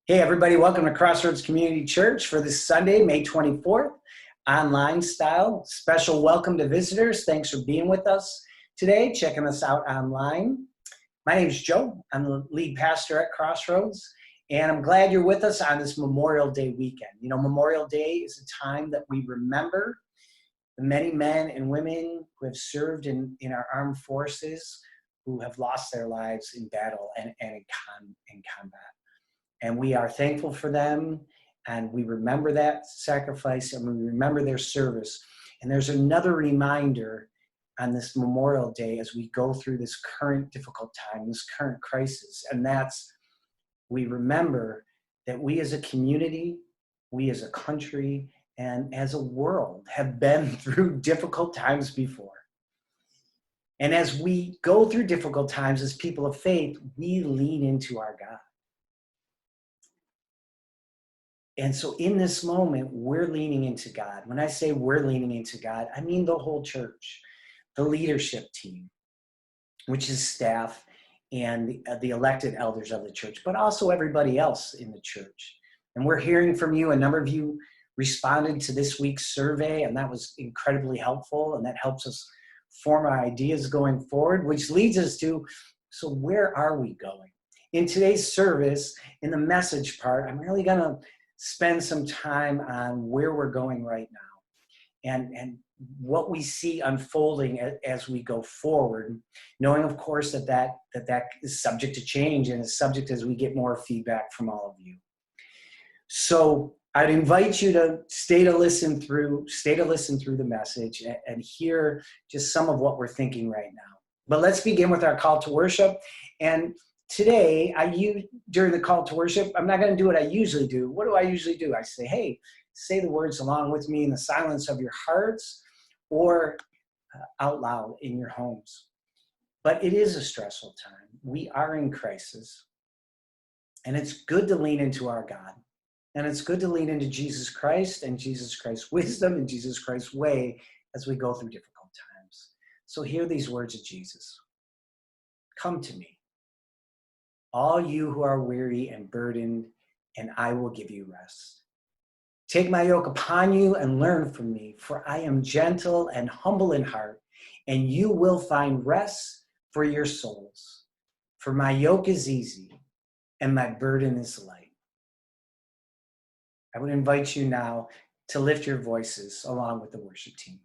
Hey, everybody, welcome to Crossroads Community Church for this Sunday, May 24th, online style. Special welcome to visitors. Thanks for being with us today, checking us out online. My name is Joe. I'm the lead pastor at Crossroads, and I'm glad you're with us on this Memorial Day weekend. You know, Memorial Day is a time that we remember the many men and women who have served in our armed forces, who have lost their lives in battle and in combat. And we are thankful for them, and we remember that sacrifice, and we remember their service. And there's another reminder on this Memorial Day as we go through this current difficult time, this current crisis, and that's we remember that we as a community, we as a country, and as a world have been through difficult times before. And as we go through difficult times as people of faith, we lean into our God. And so in this moment, we're leaning into God. When I say we're leaning into God, I mean the whole church, the leadership team, which is staff and the elected elders of the church, but also everybody else in the church. And we're hearing from you. A number of you responded to this week's survey, and that was incredibly helpful. And that helps us form our ideas going forward, which leads us to, so where are we going? In today's service, in the message part, I'm really going to spend some time on where we're going right now and what we see unfolding as we go forward, knowing, of course, that is subject to change and is subject as we get more feedback from all of you. So I'd invite you to stay to listen through the message and hear just some of what we're thinking right now. But let's begin with our call to worship. And today, during the call to worship, I'm not going to do what I usually do. What do I usually do? I say, hey, say the words along with me in the silence of your hearts or out loud in your homes. But it is a stressful time. We are in crisis. And it's good to lean into our God. And it's good to lean into Jesus Christ and Jesus Christ's wisdom and Jesus Christ's way as we go through difficult times. So hear these words of Jesus. Come to me, all you who are weary and burdened, and I will give you rest. Take my yoke upon you and learn from me, for I am gentle and humble in heart, and you will find rest for your souls. For my yoke is easy and my burden is light. I would invite you now to lift your voices along with the worship team.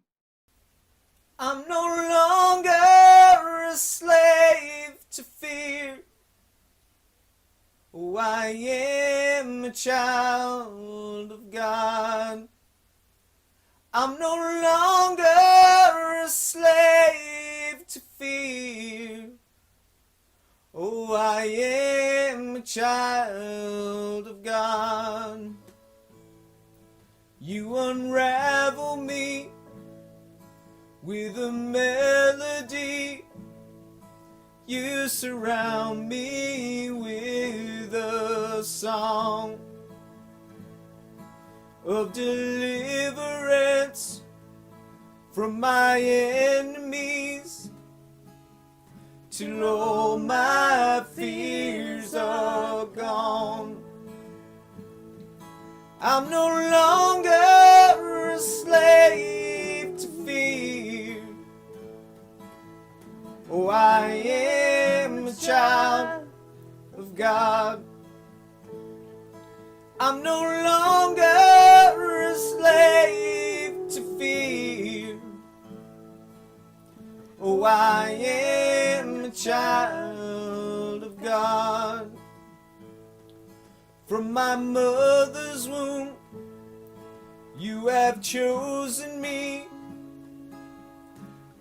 I'm no longer a slave to fear. Oh, I am a child of God. I'm no longer a slave to fear. Oh, I am a child of God. You unravel me with a melody. You surround me with a song of deliverance from my enemies, till all my fears are gone. I'm no longer a slave to fear. Oh, I am a child of God. I'm no longer a slave to fear. Oh, I am a child of God. From my mother's womb, you have chosen me.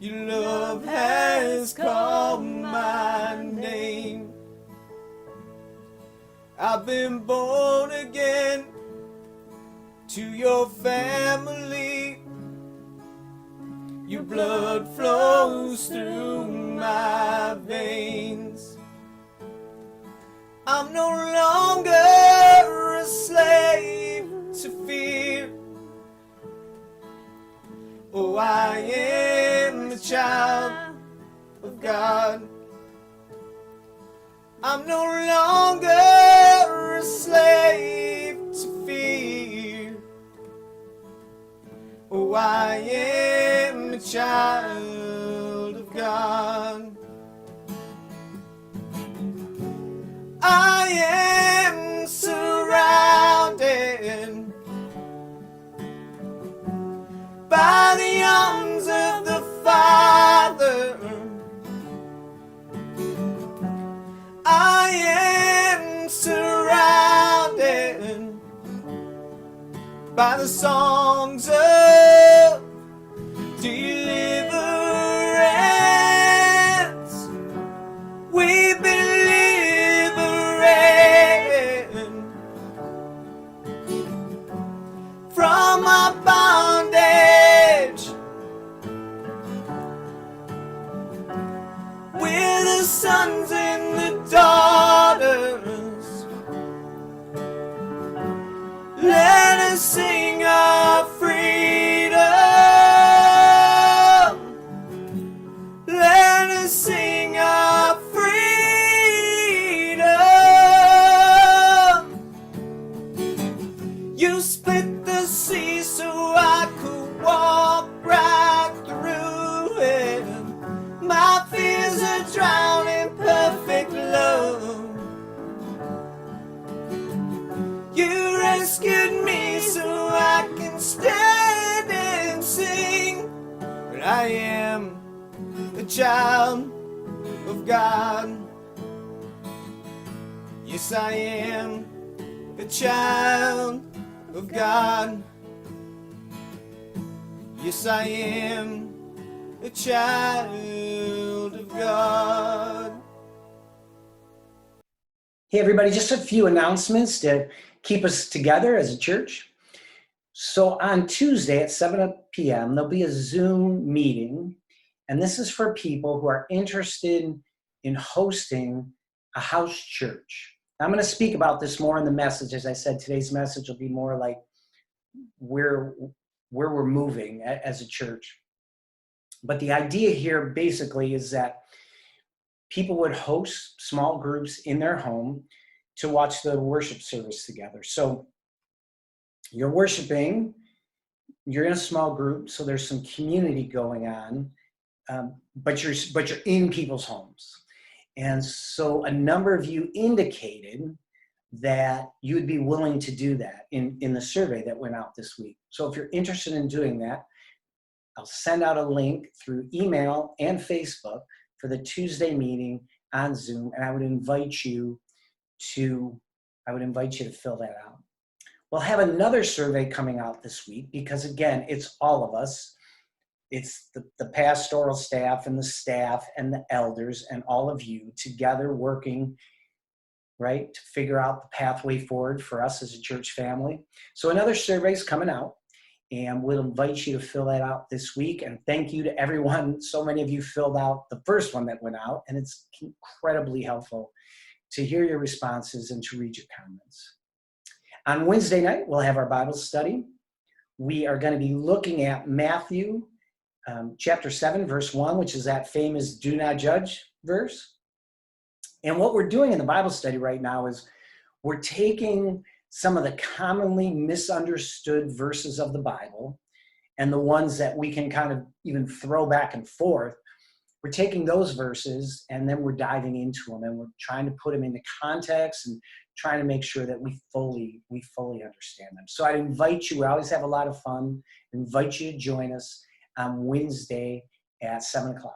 Your love has called my name. I've been born again to your family. Your blood flows through my veins. I'm no longer a slave to fear. Oh, I am a child of God. I'm no longer a slave am a child of God. I am surrounded by the arms of the Father. I am surrounded by the songs of deliverance. We've been liberated from our bondage. We're the sons and the daughters. Let us sing our freedom. Let us sing our freedom. You split the sea so I could walk right through it. My fears are drowned in perfect love. You rescued me so I can stand and sing. But I am a child of God. Yes, I am a child of God. Yes, I am a child of God. Hey, everybody, just a few announcements to keep us together as a church. So on Tuesday at 7 p.m., there'll be a Zoom meeting, and this is for people who are interested in hosting a house church. I'm going to speak about this more in the message. As I said, today's message will be more like where we're moving as a church. But the idea here basically is that people would host small groups in their home to watch the worship service together. So you're worshiping, you're in a small group, so there's some community going on, but you're in people's homes. And so a number of you indicated that you would be willing to do that in the survey that went out this week. So if you're interested in doing that, I'll send out a link through email and Facebook for the Tuesday meeting on Zoom, and I would invite you to fill that out. We'll have another survey coming out this week because, again, it's all of us. It's the pastoral staff and the elders and all of you together working, right, to figure out the pathway forward for us as a church family. So another survey is coming out, and we'll invite you to fill that out this week. And thank you to everyone. So many of you filled out the first one that went out, and it's incredibly helpful to hear your responses and to read your comments. On Wednesday night, we'll have our Bible study. We are going to be looking at Matthew chapter 7, verse 1, which is that famous do not judge verse. And what we're doing in the Bible study right now is we're taking some of the commonly misunderstood verses of the Bible and the ones that we can kind of even throw back and forth. We're taking those verses and then we're diving into them and we're trying to put them into context and trying to make sure that we fully understand them. So I'd invite you, we always have a lot of fun, invite you to join us on Wednesday at 7 o'clock.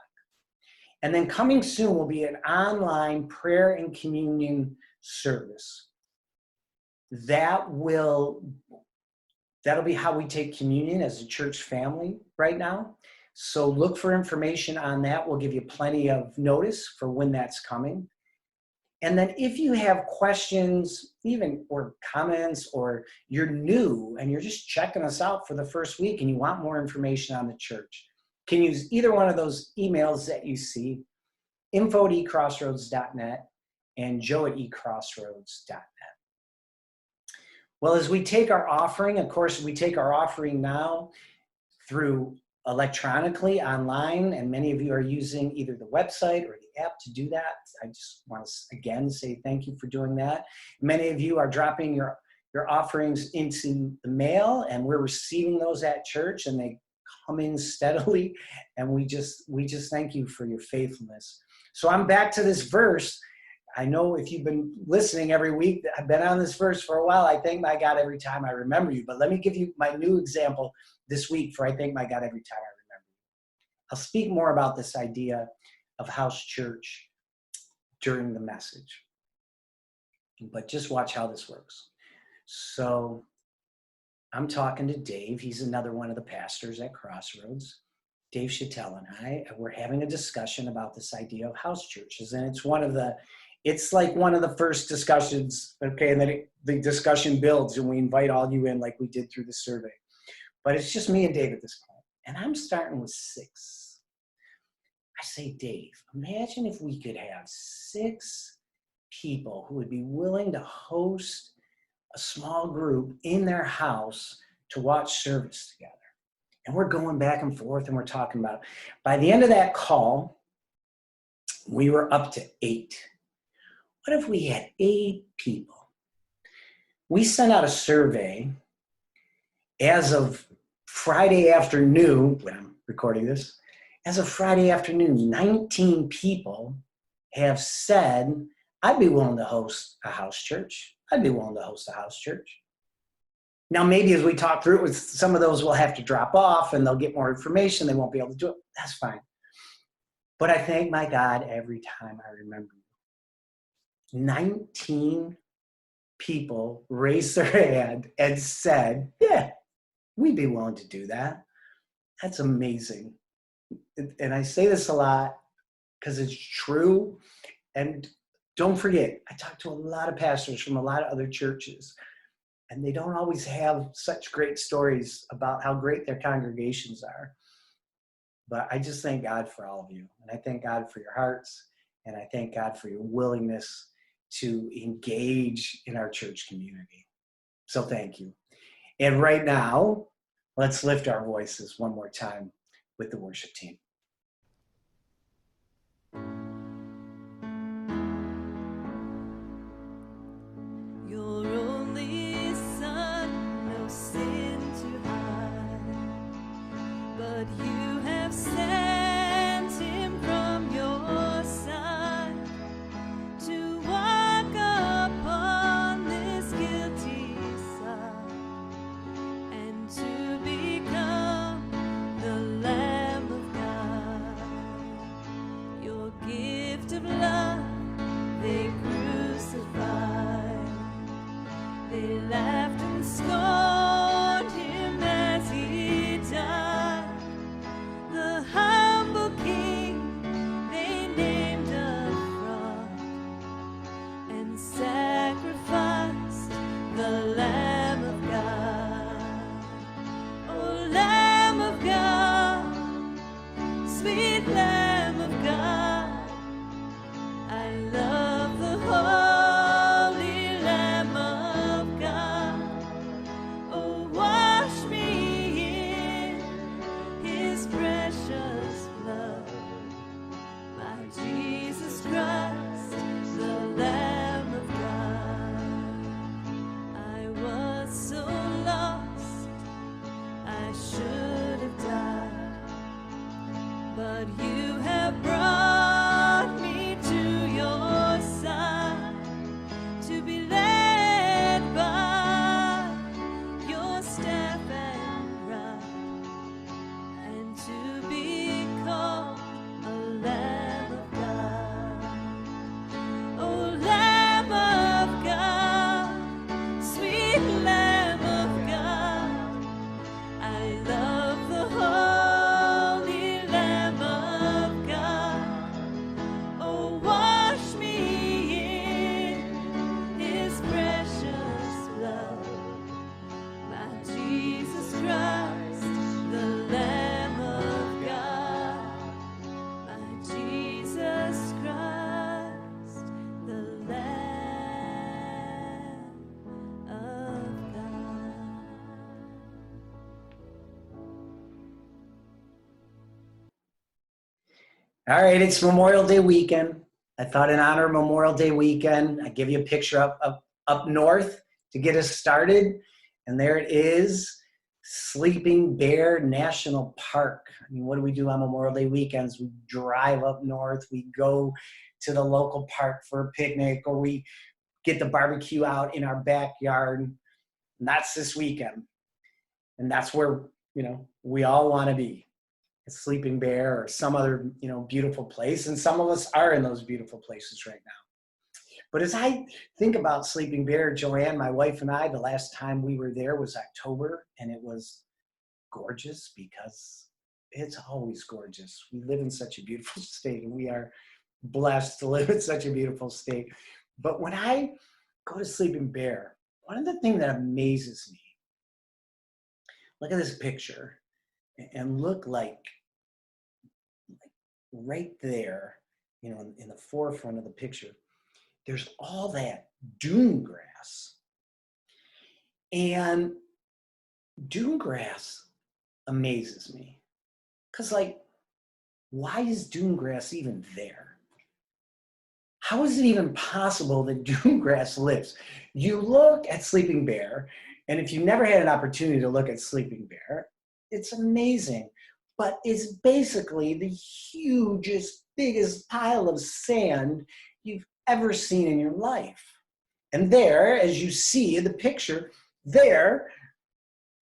And then coming soon will be an online prayer and communion service. That'll be how we take communion as a church family right now. So look for information on that. We'll give you plenty of notice for when that's coming. And then if you have questions, or comments, or you're new and you're just checking us out for the first week and you want more information on the church, you can use either one of those emails that you see, info@ecrossroads.net and joe@ecrossroads.net. Well, as we take our offering, of course, we take our offering now through electronically online, and many of you are using either the website or the app to do that. I just want to again say thank you for doing that. Many of you are dropping your offerings into the mail, and we're receiving those at church, and they coming steadily, and we just thank you for your faithfulness. So I'm back to this verse. I know if you've been listening every week, I've been on this verse for a while. I thank my God every time I remember you. But let me give you my new example this week for I thank my God every time I remember you. I'll speak more about this idea of house church during the message. But just watch how this works. So I'm talking to Dave. He's another one of the pastors at Crossroads. Dave Chattel and I, we're having a discussion about this idea of house churches. And it's like one of the first discussions, okay, and then the discussion builds and we invite all you in like we did through the survey. But it's just me and Dave at this point. And I'm starting with 6. I say, Dave, imagine if we could have 6 people who would be willing to host a small group in their house to watch service together. And we're going back and forth and we're talking about it. By the end of that call, we were up to 8. What if we had 8 people? We sent out a survey as of Friday afternoon, when I'm recording this, as of Friday afternoon, 19 people have said, I'd be willing to host a house church. I'd be willing to host a house church. Now, maybe as we talk through it, some of those will have to drop off and they'll get more information. They won't be able to do it. That's fine. But I thank my God every time I remember you. 19 people raised their hand and said, yeah, we'd be willing to do that. That's amazing. And I say this a lot because it's true. And don't forget, I talk to a lot of pastors from a lot of other churches, and they don't always have such great stories about how great their congregations are. But I just thank God for all of you. And I thank God for your hearts. And I thank God for your willingness to engage in our church community. So thank you. And right now, let's lift our voices one more time with the worship team. Your only Son, no sin to hide, but you have sent him from your side to walk upon this guilty side and to become the Lamb of God. Your gift of love they crucified. They laughed and scorned him as he died. The humble king they named up front and sacrificed the Lamb of God. Oh, Lamb of God, sweet Lamb of God, I love the holy Lamb of God. Oh, wash me in his precious blood, my Jesus Christ, the Lamb of God. I was so lost, I should have died, but you have brought me to your side to be led by your staff and rod, and to be called a Lamb of God. Oh, Lamb of God, sweet Lamb of God, I love the holy Lamb of God. Oh, wash me in his precious blood, my Jesus Christ, the Lamb of God, my Jesus Christ, the Lamb of God. All right, it's Memorial Day weekend. I thought in honor of Memorial Day weekend, I give you a picture up north to get us started. And there it is. Sleeping Bear National Park. I mean, what do we do on Memorial Day weekends? We drive up north, we go to the local park for a picnic, or we get the barbecue out in our backyard. And that's this weekend. And that's where, we all want to be. A Sleeping Bear or some other, beautiful place. And some of us are in those beautiful places right now. But as I think about Sleeping Bear, Joanne, my wife, and I, the last time we were there was October, and it was gorgeous because it's always gorgeous. We live in such a beautiful state, and we are blessed to live in such a beautiful state. But when I go to Sleeping Bear, one of the things that amazes me, look at this picture, and look like right there, in the forefront of the picture, there's all that dune grass. And dune grass amazes me. Because, why is dune grass even there? How is it even possible that dune grass lives? You look at Sleeping Bear, and if you've never had an opportunity to look at Sleeping Bear, it's amazing. But it's basically the hugest, biggest pile of sand you've ever seen in your life. And there, as you see in the picture, there,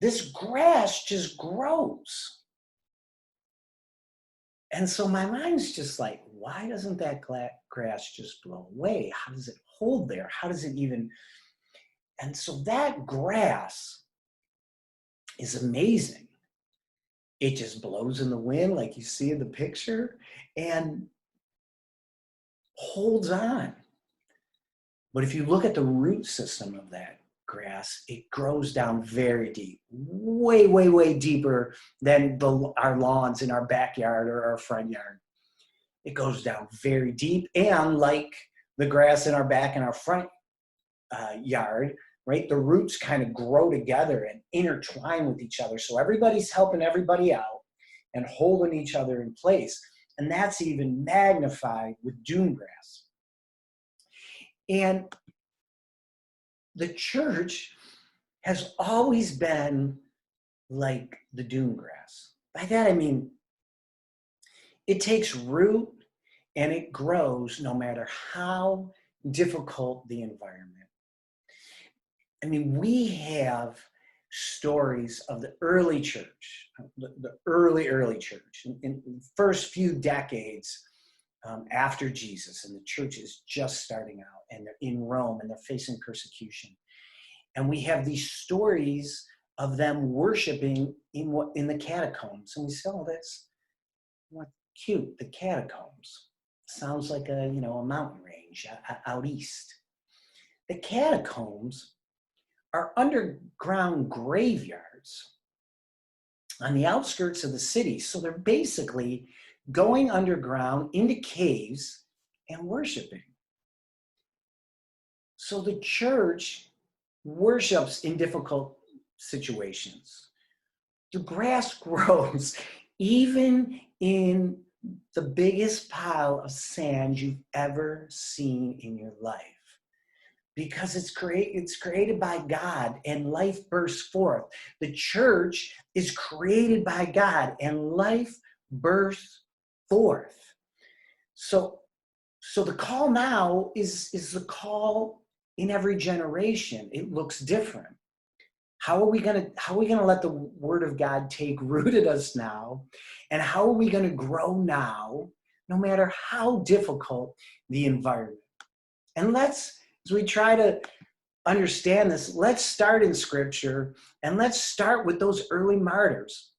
this grass just grows. And so my mind's just like, why doesn't that grass just blow away? How does it hold there? How does it even? And so that grass is amazing. It just blows in the wind like you see in the picture and holds on. But if you look at the root system of that grass, it grows down very deep, way, way, way deeper than our lawns in our backyard or our front yard. It goes down very deep, and like the grass in our back and our front yard, right? The roots kind of grow together and intertwine with each other. So everybody's helping everybody out and holding each other in place. And that's even magnified with dune grass. And the church has always been like the dune grass. By that, I mean, it takes root and it grows no matter how difficult the environment. I mean, we have stories of the early church, the early church, in the first few decades after Jesus, and the church is just starting out, and they're in Rome, and they're facing persecution. And we have these stories of them worshiping in the catacombs. And we say, oh, that's what cute, the catacombs. Sounds like a mountain range out east. The catacombs are underground graveyards on the outskirts of the city. So they're basically going underground into caves and worshiping. So the church worships in difficult situations. The grass grows even in the biggest pile of sand you've ever seen in your life. Because it's created by God, and life bursts forth. The church is created by God, and life bursts forth. So the call now is the call in every generation. It looks different. How are we gonna let the Word of God take root in us now? And how are we gonna grow now, no matter how difficult the environment? And as we try to understand this, let's start in Scripture, and let's start with those early martyrs.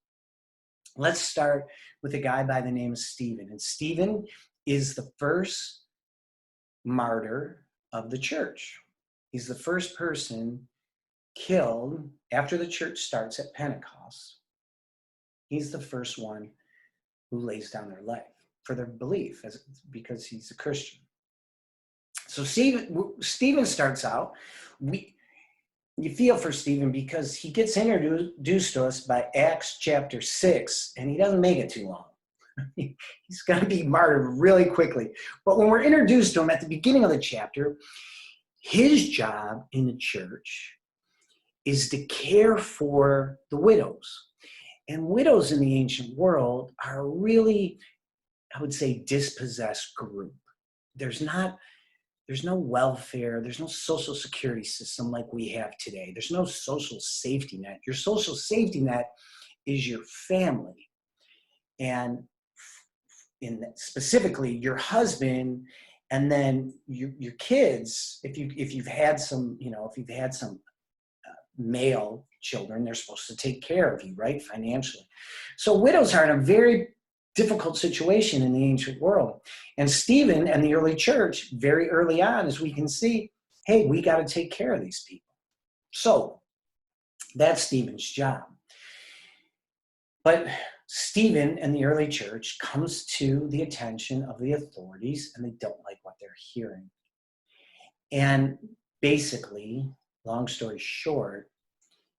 Let's start with a guy by the name of Stephen. And Stephen is the first martyr of the church. He's the first person killed after the church starts at Pentecost. He's the first one who lays down their life for their belief, because he's a Christian. So Stephen starts out, you feel for Stephen because he gets introduced to us by Acts chapter 6, and he doesn't make it too long. He's going to be martyred really quickly. But when we're introduced to him at the beginning of the chapter, his job in the church is to care for the widows. And widows in the ancient world are really, I would say, dispossessed group. There's no welfare, there's no social security system like we have today. There's no social safety net. Your social safety net is your family. And specifically your husband, and then your kids. If you've had some, male children, they're supposed to take care of you, right, financially. So widows are in a very difficult situation in the ancient world. And Stephen and the early church, very early on, as we can see, hey, we got to take care of these people. So that's Stephen's job. But Stephen and the early church comes to the attention of the authorities, and they don't like what they're hearing. And basically, long story short,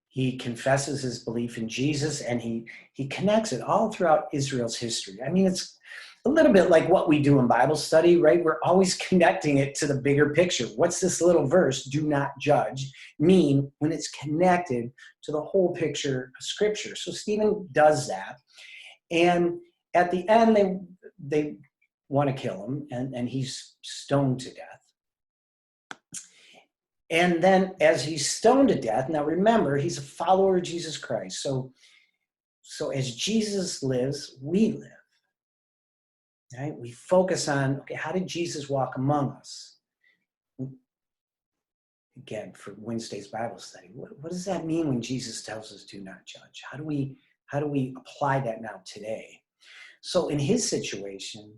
he confesses his belief in Jesus, and he connects it all throughout Israel's history. I mean, it's a little bit like what we do in Bible study, right? We're always connecting it to the bigger picture. What's this little verse, do not judge, mean when it's connected to the whole picture of Scripture? So Stephen does that. And at the end, they want to kill him, and he's stoned to death. And then as he's stoned to death, now remember, he's a follower of Jesus Christ. So as Jesus lives, we live. Right? We focus on, okay, how did Jesus walk among us? Again, for Wednesday's Bible study, what does that mean when Jesus tells us do not judge? How do we apply that now today? So in his situation,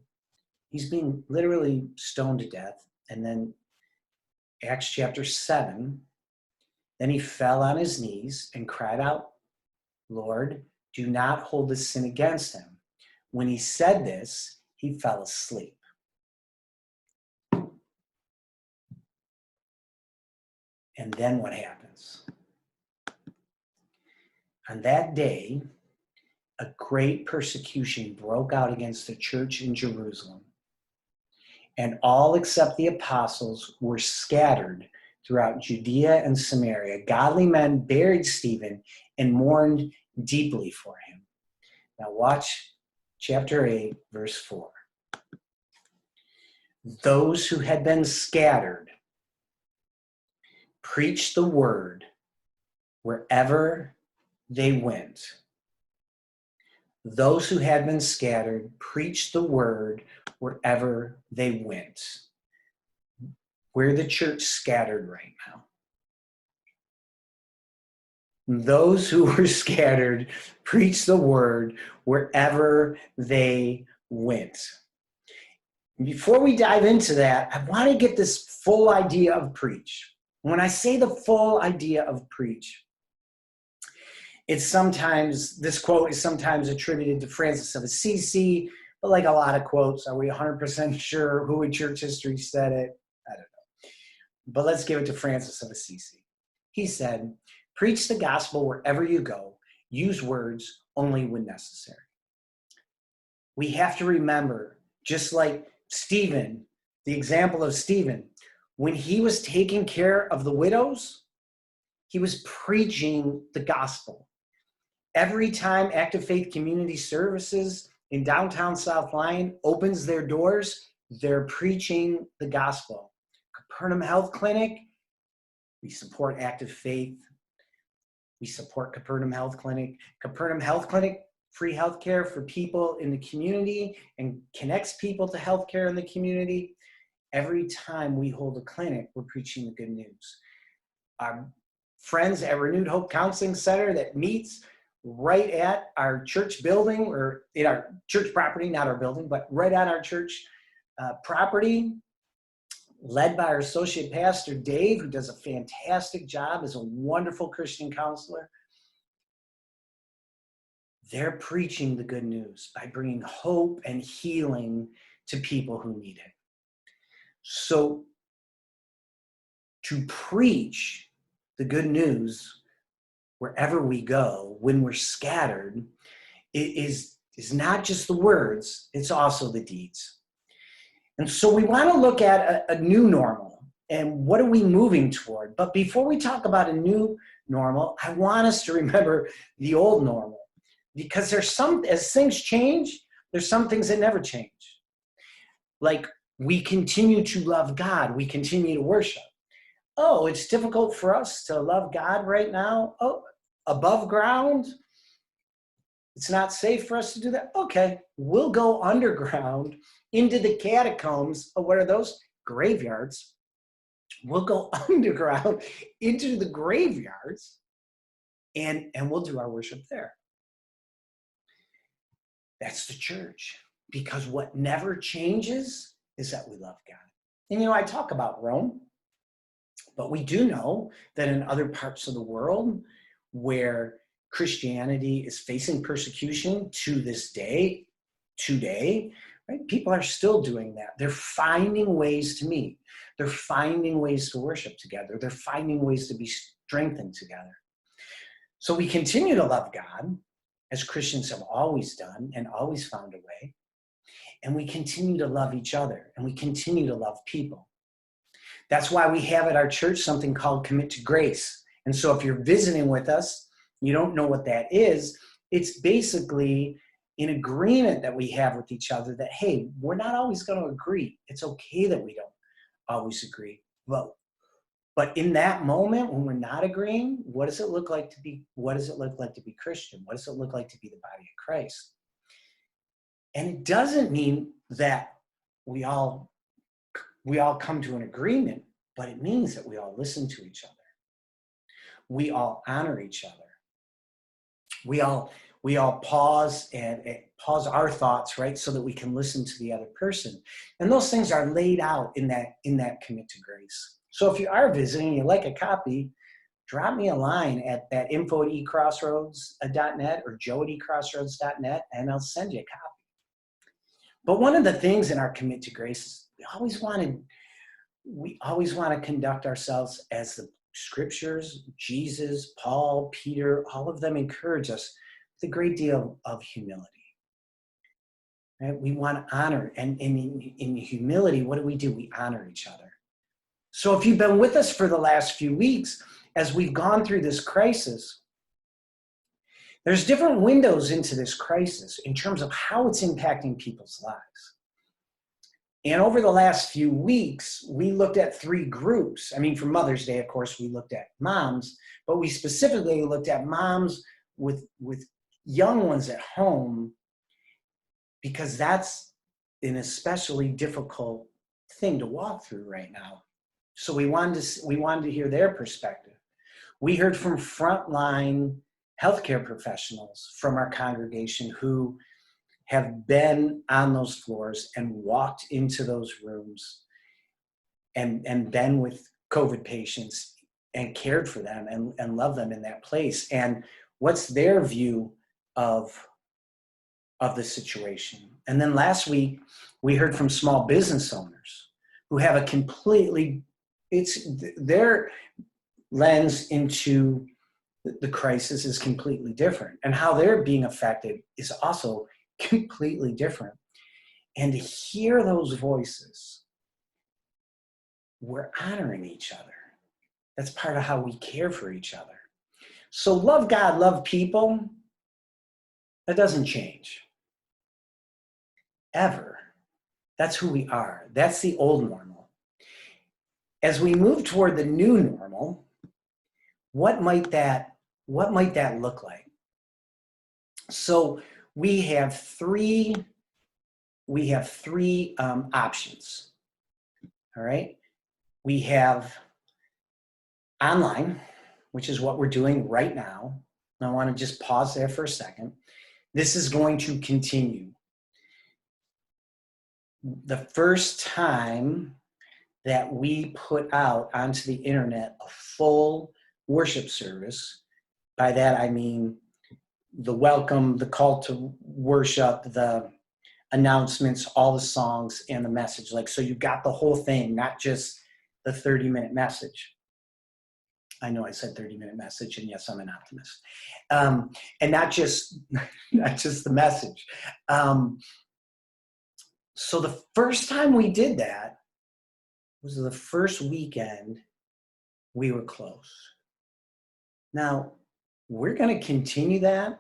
he's being literally stoned to death. And then Acts chapter 7, then he fell on his knees and cried out, Lord, do not hold this sin against him. When he said this, he fell asleep. And then what happens? On that day, a great persecution broke out against the church in Jerusalem, and all except the apostles were scattered throughout Judea and Samaria. Godly men buried Stephen and mourned deeply for him. Now watch chapter 8, verse 4. Those who had been scattered preached the word wherever they went. Those who had been scattered preached the word wherever they went. We're the church scattered right now. Those who were scattered preached the word wherever they went. Before we dive into that, I want to get this full idea of preach. When I say the full idea of preach, this quote is sometimes attributed to Francis of Assisi, but like a lot of quotes, are we 100% sure who in church history said it? I don't know. But let's give it to Francis of Assisi. He said, preach the gospel wherever you go. Use words only when necessary. We have to remember, just like Stephen, the example of Stephen, when he was taking care of the widows, he was preaching the gospel. Every time Active Faith Community Services in downtown South Lyon opens their doors, they're preaching the gospel. Capernaum Health Clinic, we support Active Faith. We support Capernaum Health Clinic. Capernaum Health Clinic, free healthcare for people in the community and connects people to healthcare in the community. Every time we hold a clinic, we're preaching the good news. Our friends at Renewed Hope Counseling Center that meets right at our church building, or in our church property, not our building, but right on our church property, led by our associate pastor, Dave, who does a fantastic job as a wonderful Christian counselor. They're preaching the good news by bringing hope and healing to people who need it. So to preach the good news wherever we go, when we're scattered, is not just the words, it's also the deeds. And so we want to look at a new normal, and what are we moving toward? But before we talk about a new normal. I want us to remember the old normal, because as things change, there's some things that never change. Like, we continue to love God. We continue to worship. Oh, it's difficult for us to love God right now. Oh, above ground, it's not safe for us to do that. Okay, we'll go underground into the catacombs. Oh, what are those? Graveyards. We'll go underground into the graveyards and we'll do our worship there. That's the church, because what never changes is that we love God. And I talk about Rome, but we do know that in other parts of the world where Christianity is facing persecution to this day, today, right? People are still doing that. They're finding ways to meet. They're finding ways to worship together. They're finding ways to be strengthened together. So we continue to love God, as Christians have always done and always found a way. And we continue to love each other, and we continue to love people. That's why we have at our church something called Commit to Grace. And so if you're visiting with us, you don't know what that is, it's basically an agreement that we have with each other that, hey, we're not always going to agree. It's okay that we don't always agree. But in that moment when we're not agreeing, what does it look like to be Christian? What does it look like to be the body of Christ? And it doesn't mean that we all come to an agreement, but it means that we all listen to each other. We all honor each other. We all pause and pause our thoughts, right, so that we can listen to the other person. And those things are laid out in that Commit to Grace. So if you are visiting and you'd like a copy, drop me a line at info@ecrossroads.net or joe@ecrossroads.net, and I'll send you a copy. But one of the things in our Commit to Grace is we always want to conduct ourselves as the scriptures, Jesus, Paul, Peter, all of them encourage us with a great deal of humility. Right? We want to honor, and in humility, what do? We honor each other. So if you've been with us for the last few weeks, as we've gone through this crisis, there's different windows into this crisis in terms of how it's impacting people's lives. And over the last few weeks, we looked at 3 groups. I mean, for Mother's Day, of course, we looked at moms, but we specifically looked at moms with young ones at home, because that's an especially difficult thing to walk through right now. So we wanted to hear their perspective. We heard from frontline healthcare professionals from our congregation who have been on those floors and walked into those rooms and been with COVID patients and cared for them and loved them in that place. And what's their view of the situation? And then last week, we heard from small business owners who have their lens into the crisis is completely different, and how they're being affected is also completely different. And to hear those voices, we're honoring each other. That's part of how we care for each other. So love God, love people, that doesn't change. Ever. That's who we are. That's the old normal. As we move toward the new normal, what might that look like? So we have three options. All right. We have online, which is what we're doing right now. I want to just pause there for a second. This is going to continue. The first time that we put out onto the internet a full worship service, by that I mean the welcome, the call to worship, the announcements, all the songs, and the message. So you got the whole thing, not just the 30-minute message. I know I said 30-minute message, and yes, I'm an optimist. And not just the message. So the first time we did that was the first weekend we were closed. Now, we're going to continue that,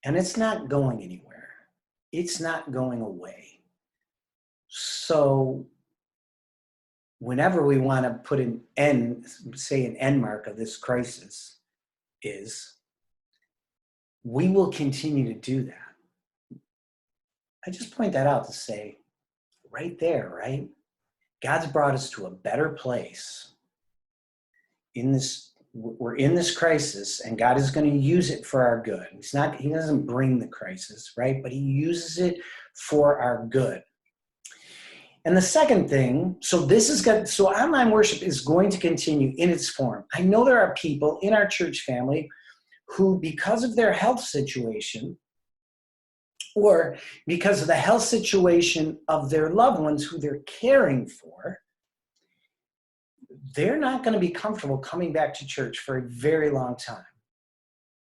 and it's not going anywhere. It's not going away. So whenever we want to put an end, say an end mark of this crisis is, we will continue to do that. I just point that out to say, right there, right? God's brought us to a better place we're in this crisis, and God is going to use it for our good. He doesn't bring the crisis, right? But he uses it for our good. And the second thing, so online worship is going to continue in its form. I know there are people in our church family who, because of their health situation, or because of the health situation of their loved ones who they're caring for, they're not going to be comfortable coming back to church for a very long time.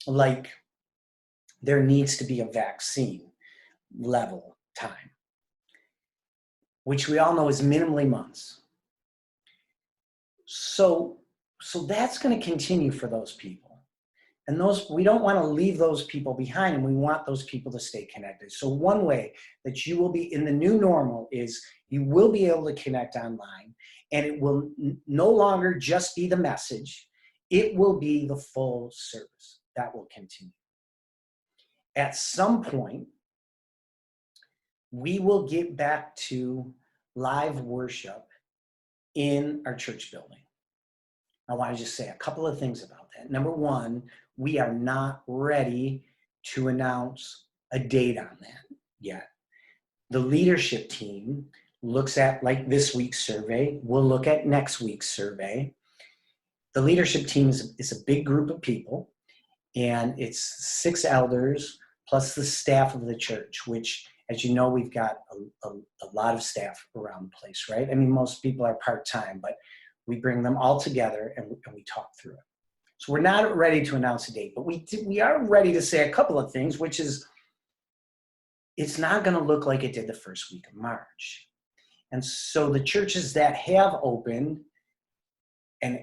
Like, there needs to be a vaccine level time, which we all know is minimally months. So that's going to continue for those people. And we don't want to leave those people behind, and we want those people to stay connected. So one way that you will be in the new normal is you will be able to connect online, and it will no longer just be the message. It will be the full service. That will continue. At some point, we will get back to live worship in our church building. I want to just say a couple of things about that. Number one, we are not ready to announce a date on that yet. The leadership team looks at, like, this week's survey. We'll look at next week's survey. The leadership team is a big group of people, and it's 6 elders plus the staff of the church, which, as you know, we've got a lot of staff around the place, right? I mean, most people are part-time, but we bring them all together and we talk through it. So we're not ready to announce a date, but we are ready to say a couple of things, which is, it's not going to look like it did the first week of March. And so the churches that have opened, and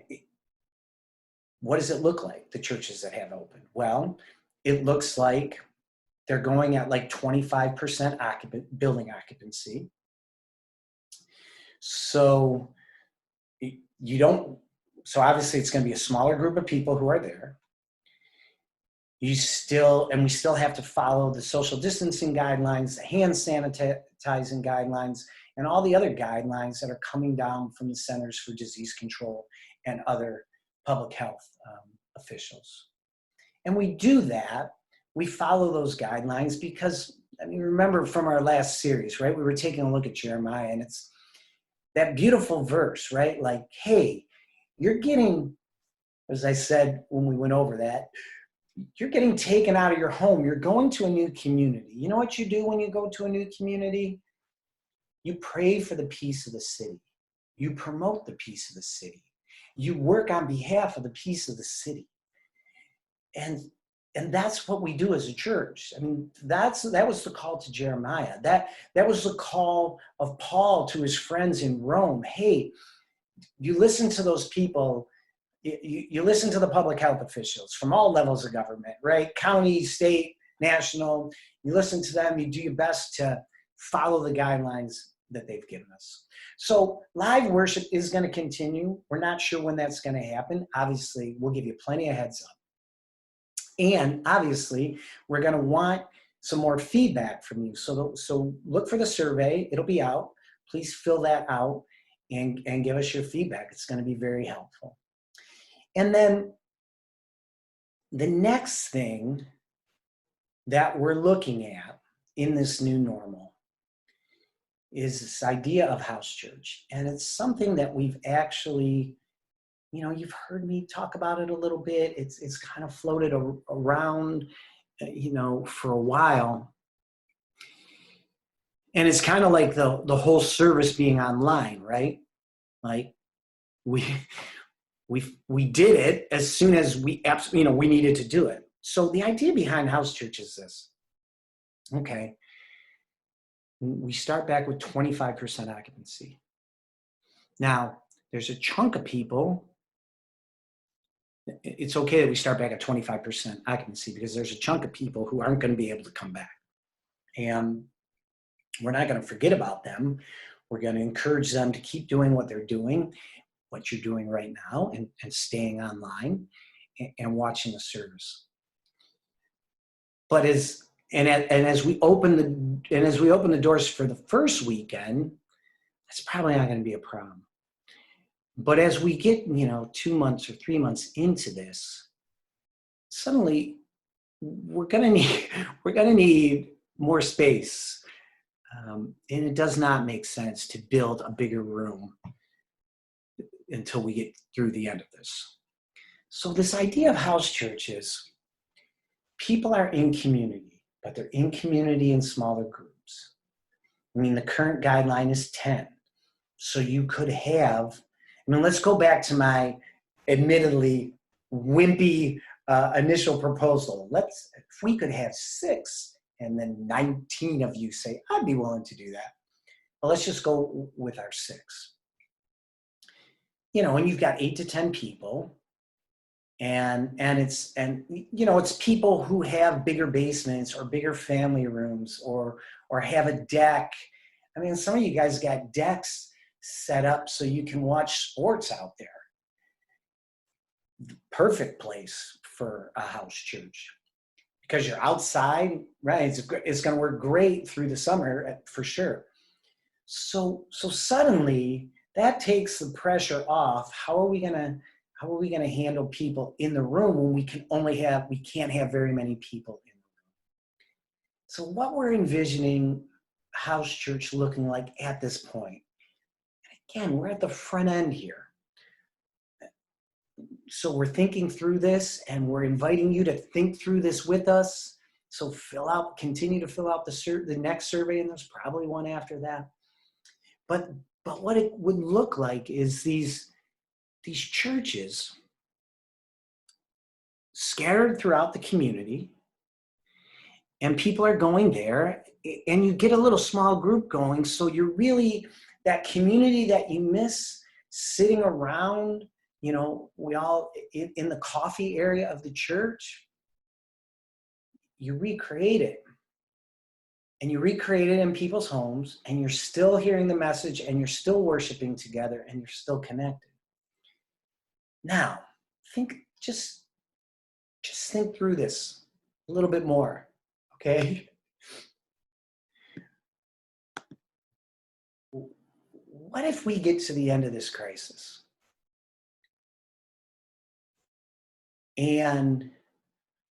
what does it look like, the churches that have opened? Well, it looks like they're going at like 25% building occupancy. So obviously it's going to be a smaller group of people who are there. We still have to follow the social distancing guidelines, the hand sanitizing guidelines, and all the other guidelines that are coming down from the Centers for Disease Control and other public health officials. And we do that, we follow those guidelines because, I mean, remember from our last series, right? We were taking a look at Jeremiah, and it's that beautiful verse, right? Like, hey, you're getting, as I said when we went over that, you're getting taken out of your home. You're going to a new community. You know what you do when you go to a new community? You pray for the peace of the city. You promote the peace of the city. You work on behalf of the peace of the city. And that's what we do as a church. I mean, that was the call to Jeremiah. That was the call of Paul to his friends in Rome. Hey, you listen to those people. You listen to the public health officials from all levels of government, right? County, state, national. You listen to them. You do your best to follow the guidelines that they've given us. So live worship is going to continue. We're not sure when that's going to happen. Obviously, we'll give you plenty of heads up. And obviously, we're going to want some more feedback from you. So look for the survey. It'll be out. Please fill that out and give us your feedback. It's going to be very helpful. And then the next thing that we're looking at in this new normal is this idea of house church. And it's something that we've actually, you know, you've heard me talk about it a little bit. It's kind of floated around, you know, for a while. And it's kind of like the whole service being online, right? Like we did it as soon as we needed to do it. So the idea behind house church is this. Okay. We start back with 25% occupancy. Now, there's a chunk of people It's okay that we start back at 25% occupancy because there's a chunk of people who aren't going to be able to come back. And we're not going to forget about them. We're going to encourage them to keep doing what they're doing, what you're doing right now, and staying online and watching the service. But as we open the doors for the first weekend, that's probably not going to be a problem. But as we get, 2 months or 3 months into this, suddenly we're going to need more space. And it does not make sense to build a bigger room until we get through the end of this. So this idea of house church is people are in community, but they're in community in smaller groups. I mean, the current guideline is 10. So you could have, let's go back to my admittedly wimpy initial proposal. If we could have 6 and then 19 of you say, I'd be willing to do that. Well, let's just go with our 6. And you've got 8 to 10 people, and it's people who have bigger basements or bigger family rooms or have a deck. I mean, some of you guys got decks set up so you can watch sports out there. Perfect place for a house church because you're outside, right? It's going to work great through the summer for sure. So suddenly that takes the pressure off. How are we going to handle people in the room when we can't have very many people in the room? So what we're envisioning house church looking like at this point, and again, we're at the front end here. So we're thinking through this, and we're inviting you to think through this with us. So continue to fill out the next survey, and there's probably one after that. But what it would look like is these churches scattered throughout the community, and people are going there, and you get a little small group going. So you're really that community that you miss sitting around, we all in the coffee area of the church. You recreate it. And you recreate it in people's homes, and you're still hearing the message, and you're still worshiping together, and you're still connected. Now, just think through this a little bit more, okay? What if we get to the end of this crisis and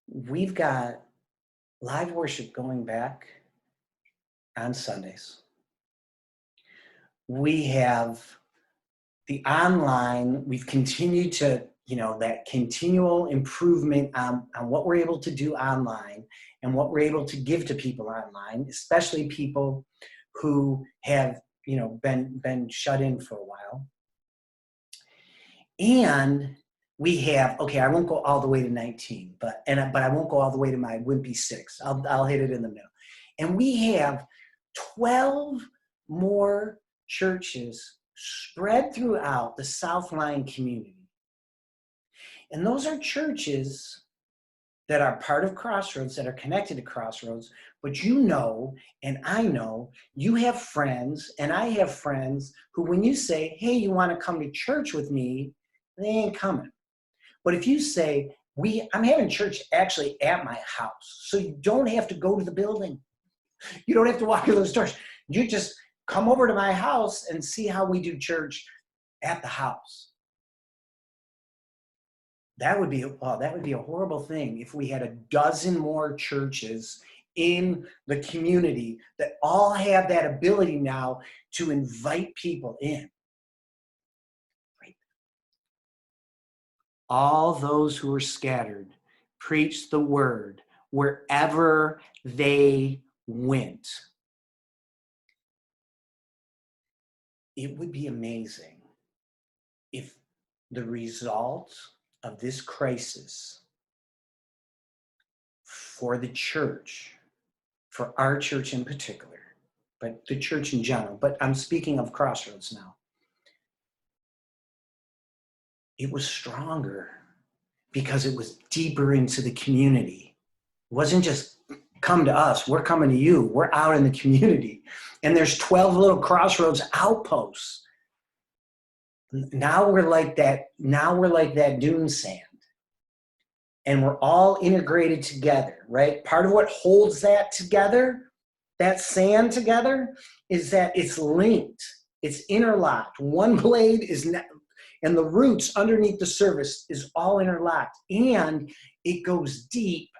we've got live worship going back on Sundays? We have the online, we've continued to, that continual improvement on what we're able to do online and what we're able to give to people online, especially people who have, been shut in for a while. And we have, okay, I won't go all the way to 19, but I won't go all the way to my wimpy 6. I'll hit it in the middle. And we have 12 more churches spread throughout the Southline community. And those are churches that are part of Crossroads, that are connected to Crossroads, but and I know, you have friends, and I have friends who, when you say, hey, you want to come to church with me, they ain't coming. But if you say, I'm having church actually at my house, so you don't have to go to the building. You don't have to walk through those doors. You just come over to my house and see how we do church at the house. That would be a horrible thing if we had a dozen more churches in the community that all have that ability now to invite people in. Right? All those who are scattered preached the word wherever they went. It would be amazing if the result of this crisis for the church, for our church in particular, but the church in general, but I'm speaking of Crossroads now. It was stronger because it was deeper into the community. It wasn't just come to us, we're coming to you. We're out in the community. And there's 12 little Crossroads outposts. Now we're like that dune sand. And we're all integrated together, right? Part of what holds that together, that sand together, is that it's linked. It's interlocked. One blade is not, and the roots underneath the surface is all interlocked. And it goes deep.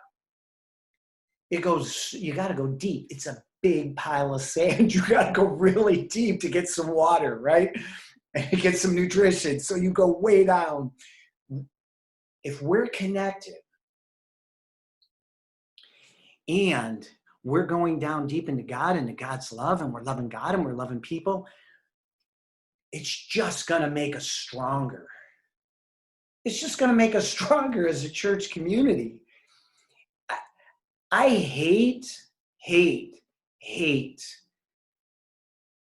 You got to go deep. It's a big pile of sand. You got to go really deep to get some water, right? And to get some nutrition. So you go way down. If we're connected and we're going down deep into God and to God's love, and we're loving God and we're loving people, it's just going to make us stronger. It's just going to make us stronger as a church community. I hate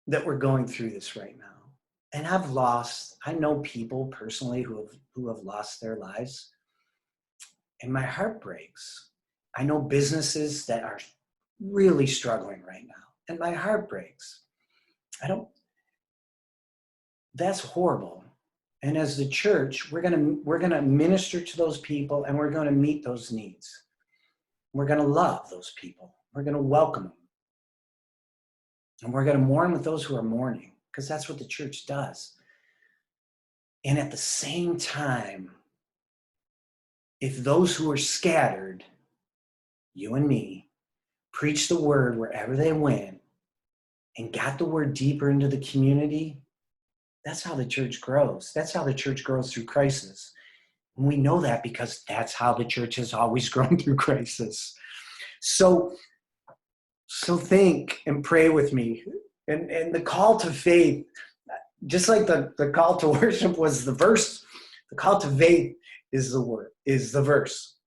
that we're going through this right now. And I know people personally who have lost their lives. And my heart breaks. I know businesses that are really struggling right now. And my heart breaks. That's horrible. And as the church, we're gonna minister to those people, and we're gonna meet those needs. We're gonna love those people. We're gonna welcome them. And we're gonna mourn with those who are mourning, because that's what the church does. And at the same time, if those who are scattered, you and me, preach the word wherever they went and got the word deeper into the community, that's how the church grows. That's how the church grows through crisis. And we know that because that's how the church has always grown through crisis. So think and pray with me. And the call to faith, just like the call to worship was the verse, the call to faith is the verse.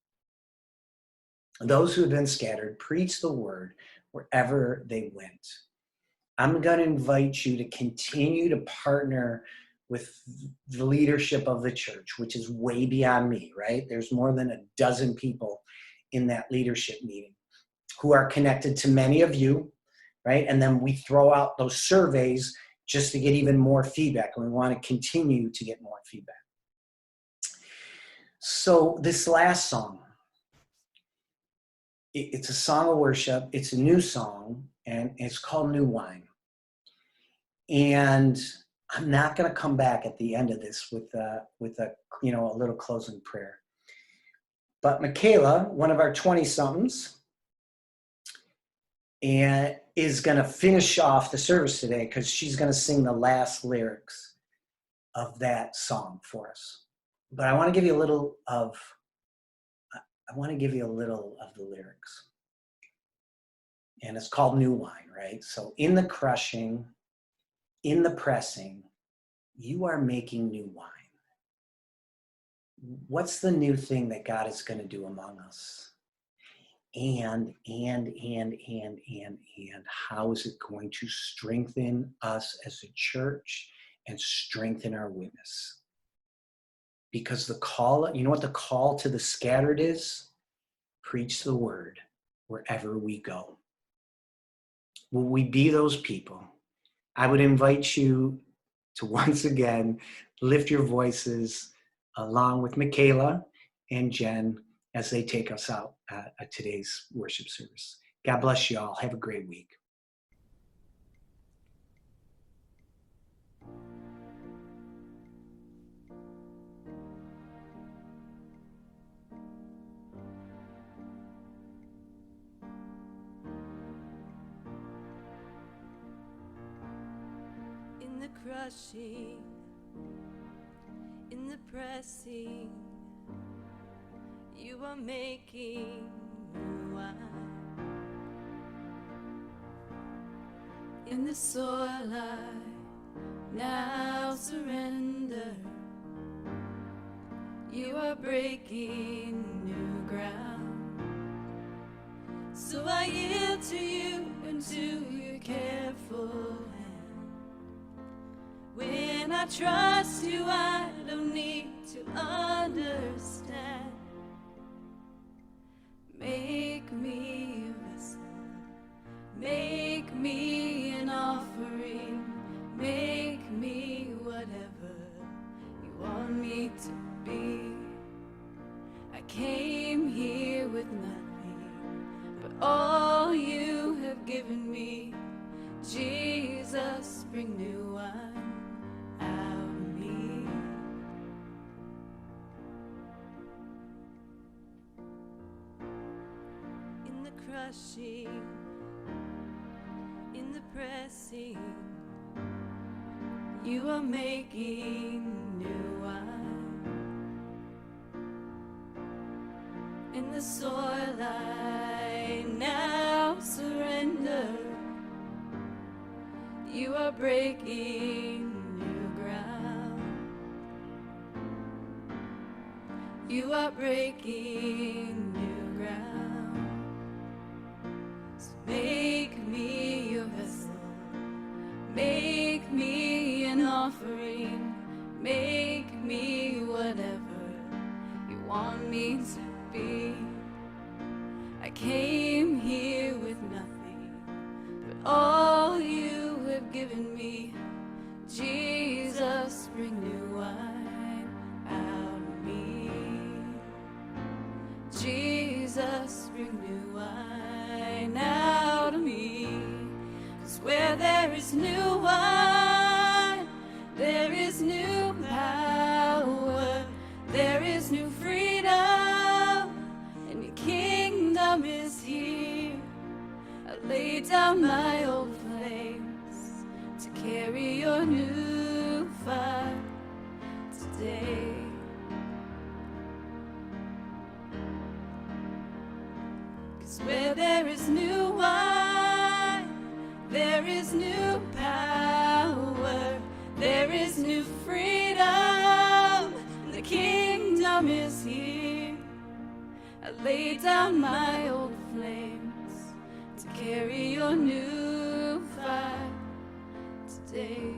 Those who have been scattered, preach the word wherever they went. I'm going to invite you to continue to partner with the leadership of the church, which is way beyond me, right? There's more than a dozen people in that leadership meeting who are connected to many of you, right? And then we throw out those surveys just to get even more feedback. And we want to continue to get more feedback. So this last song, it's a song of worship. It's a new song, and it's called New Wine. And I'm not going to come back at the end of this with a little closing prayer. But Michaela, one of our 20-somethings, and is going to finish off the service today because she's going to sing the last lyrics of that song for us. But I want to give you a little of the lyrics. And it's called New Wine, right? So in the crushing, in the pressing, you are making new wine. What's the new thing that God is going to do among us? And how is it going to strengthen us as a church and strengthen our witness? Because the call, you know what the call to the scattered is? Preach the word wherever we go. Will we be those people? I would invite you to once again lift your voices along with Michaela and Jen as they take us out at today's worship service. God bless you all. Have a great week. In the crushing, in the pressing, you are making new wine. In the soil I now surrender, you are breaking new ground. So I yield to you and to your careful hand. When I trust you, I don't need to understand. came here with nothing, but all you have given me. Jesus, bring new wine out of me. In the crushing, in the pressing, you are making new wine. In the soil I now surrender, you are breaking new ground. You are breaking new ground. So make me your vessel, make me an offering, make me whatever you want me to be. I came here with nothing, but all you have given me. Jesus, bring new wine out of me. Jesus, bring new wine out of me. 'Cause where there is new wine, there is new power, there is new freedom, and your kingdom is here. I lay down my old flames to carry your new fire today. 'Cause where there is new wine, there is new power, there is new freedom, and the kingdom is here. I lay down my old flames to carry your new fire today.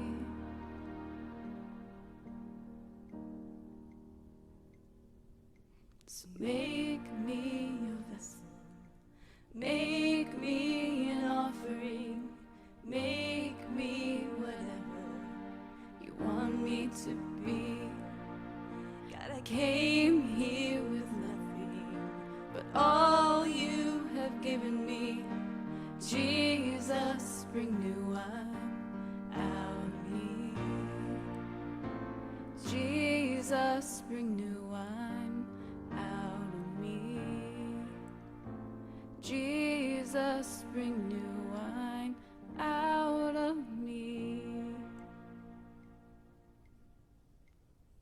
So make me your vessel, make me an offering, make me whatever you want me to be. God, I came here with nothing, but all you have given me. Jesus, bring new wine out of me. Jesus, bring new wine out of me. Jesus, bring new wine.